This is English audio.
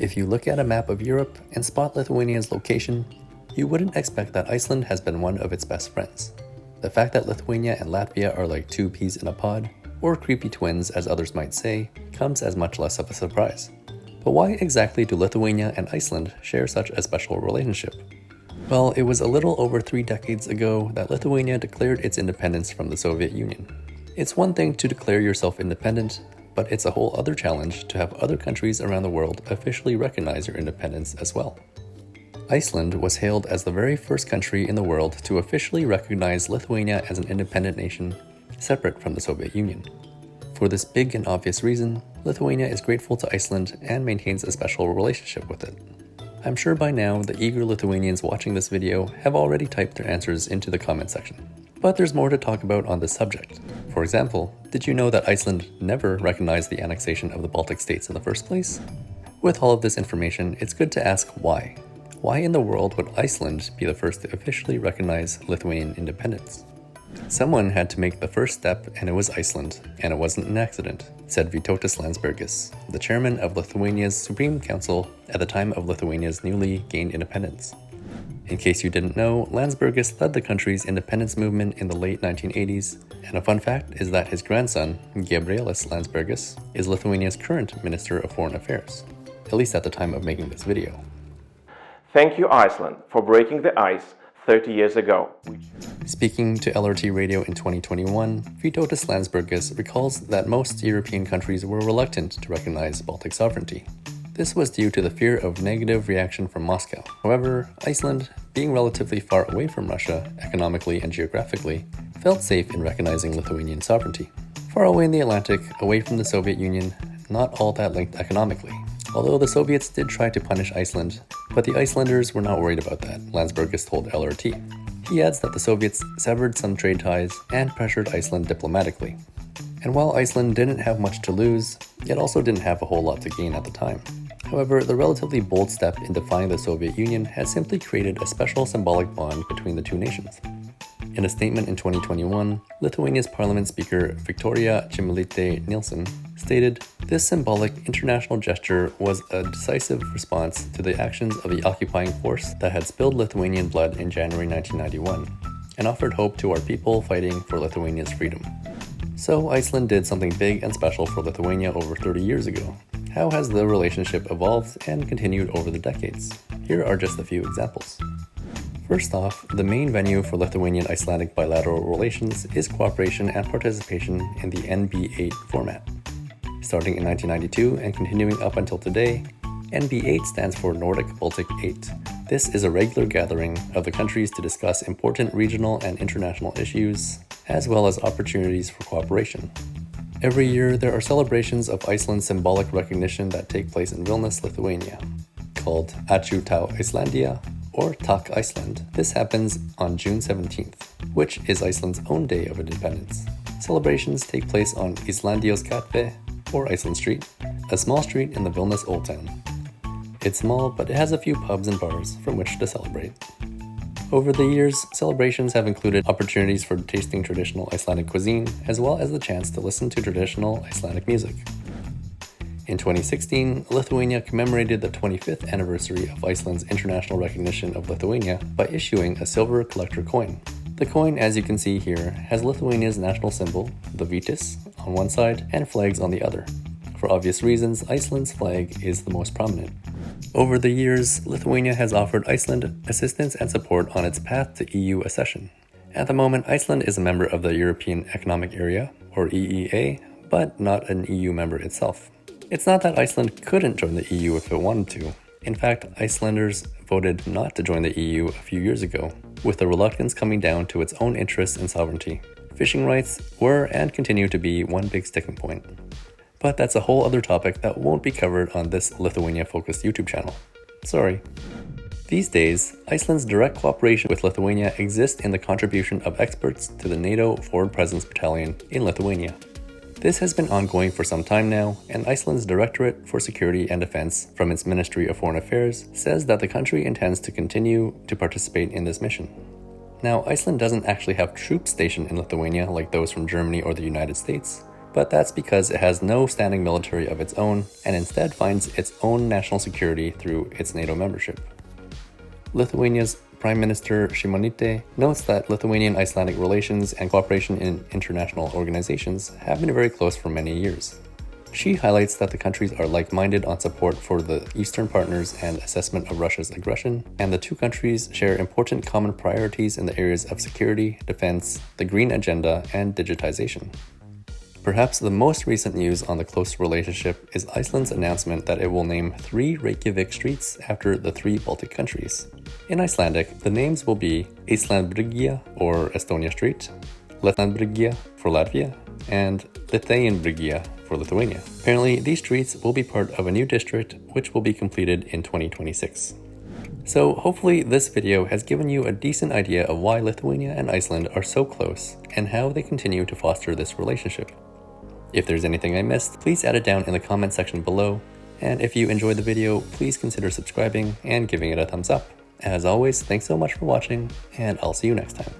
If you look at a map of Europe and spot Lithuania's location, you wouldn't expect that Iceland has been one of its best friends. The fact that Lithuania and Latvia are like two peas in a pod, or creepy twins as others might say, comes as much less of a surprise. But why exactly do Lithuania and Iceland share such a special relationship? Well, it was a little over 3 decades ago that Lithuania declared its independence from the Soviet Union. It's one thing to declare yourself independent, but it's a whole other challenge to have other countries around the world officially recognize your independence as well. Iceland was hailed as the very first country in the world to officially recognize Lithuania as an independent nation, separate from the Soviet Union. For this big and obvious reason, Lithuania is grateful to Iceland and maintains a special relationship with it. I'm sure by now the eager Lithuanians watching this video have already typed their answers into the comment section. But there's more to talk about on this subject. For example, did you know that Iceland never recognized the annexation of the Baltic states in the first place? With all of this information, it's good to ask why. Why in the world would Iceland be the first to officially recognize Lithuanian independence? Someone had to make the first step, and it was Iceland, and it wasn't an accident, said Vytautas Landsbergis, the chairman of Lithuania's Supreme Council at the time of Lithuania's newly gained independence. In case you didn't know, Landsbergis led the country's independence movement in the late 1980s, and a fun fact is that his grandson, Gabrielis Landsbergis, is Lithuania's current Minister of Foreign Affairs, at least at the time of making this video. Thank you, Iceland, for breaking the ice 30 years ago. Speaking to LRT Radio in 2021, Vytautas Landsbergis recalls that most European countries were reluctant to recognize Baltic sovereignty. This was due to the fear of negative reaction from Moscow. However, Iceland, being relatively far away from Russia economically and geographically, felt safe in recognizing Lithuanian sovereignty. Far away in the Atlantic, away from the Soviet Union, not all that linked economically. Although the Soviets did try to punish Iceland, but the Icelanders were not worried about that, Landsbergis told LRT. He adds that the Soviets severed some trade ties and pressured Iceland diplomatically. And while Iceland didn't have much to lose, it also didn't have a whole lot to gain at the time. However, the relatively bold step in defying the Soviet Union had simply created a special symbolic bond between the two nations. In a statement in 2021, Lithuania's parliament speaker Viktorija Čmilytė-Nielsen stated, "This symbolic international gesture was a decisive response to the actions of the occupying force that had spilled Lithuanian blood in January 1991, and offered hope to our people fighting for Lithuania's freedom." So Iceland did something big and special for Lithuania over 30 years ago. How has the relationship evolved and continued over the decades? Here are just a few examples. First off, the main venue for Lithuanian-Icelandic bilateral relations is cooperation and participation in the NB8 format. Starting in 1992 and continuing up until today, NB8 stands for Nordic Baltic 8. This is a regular gathering of the countries to discuss important regional and international issues, as well as opportunities for cooperation. Every year, there are celebrations of Iceland's symbolic recognition that take place in Vilnius, Lithuania, called Ačiū tau Icelandia, or Tak Iceland. This happens on June 17th, which is Iceland's own day of independence. Celebrations take place on Islandios Gatve, or Iceland Street, a small street in the Vilnius Old Town. It's small, but it has a few pubs and bars from which to celebrate. Over the years, celebrations have included opportunities for tasting traditional Icelandic cuisine, as well as the chance to listen to traditional Icelandic music. In 2016, Lithuania commemorated the 25th anniversary of Iceland's international recognition of Lithuania by issuing a silver collector coin. The coin, as you can see here, has Lithuania's national symbol, the Vytis, on one side and flags on the other. For obvious reasons, Iceland's flag is the most prominent. Over the years, Lithuania has offered Iceland assistance and support on its path to EU accession. At the moment, Iceland is a member of the European Economic Area, or EEA, but not an EU member itself. It's not that Iceland couldn't join the EU if it wanted to. In fact, Icelanders voted not to join the EU a few years ago, with the reluctance coming down to its own interests and sovereignty. Fishing rights were and continue to be one big sticking point. But that's a whole other topic that won't be covered on this Lithuania-focused YouTube channel. Sorry. These days, Iceland's direct cooperation with Lithuania exists in the contribution of experts to the NATO Forward Presence Battalion in Lithuania. This has been ongoing for some time now, and Iceland's Directorate for Security and Defense from its Ministry of Foreign Affairs says that the country intends to continue to participate in this mission. Now, Iceland doesn't actually have troops stationed in Lithuania like those from Germany or the United States, but that's because it has no standing military of its own and instead finds its own national security through its NATO membership. Lithuania's Prime Minister Šimonytė notes that Lithuanian-Icelandic relations and cooperation in international organizations have been very close for many years. She highlights that the countries are like-minded on support for the Eastern partners and assessment of Russia's aggression, and the two countries share important common priorities in the areas of security, defense, the green agenda, and digitization. Perhaps the most recent news on the close relationship is Iceland's announcement that it will name 3 Reykjavik streets after the 3 Baltic countries. In Icelandic, the names will be Icelandbrygja or Estonia Street, Lettlandbrygja for Latvia, and Lithuanianbrygja for Lithuania. Apparently, these streets will be part of a new district which will be completed in 2026. So hopefully this video has given you a decent idea of why Lithuania and Iceland are so close and how they continue to foster this relationship. If there's anything I missed, please add it down in the comment section below, and if you enjoyed the video, please consider subscribing and giving it a thumbs up. As always, thanks so much for watching, and I'll see you next time.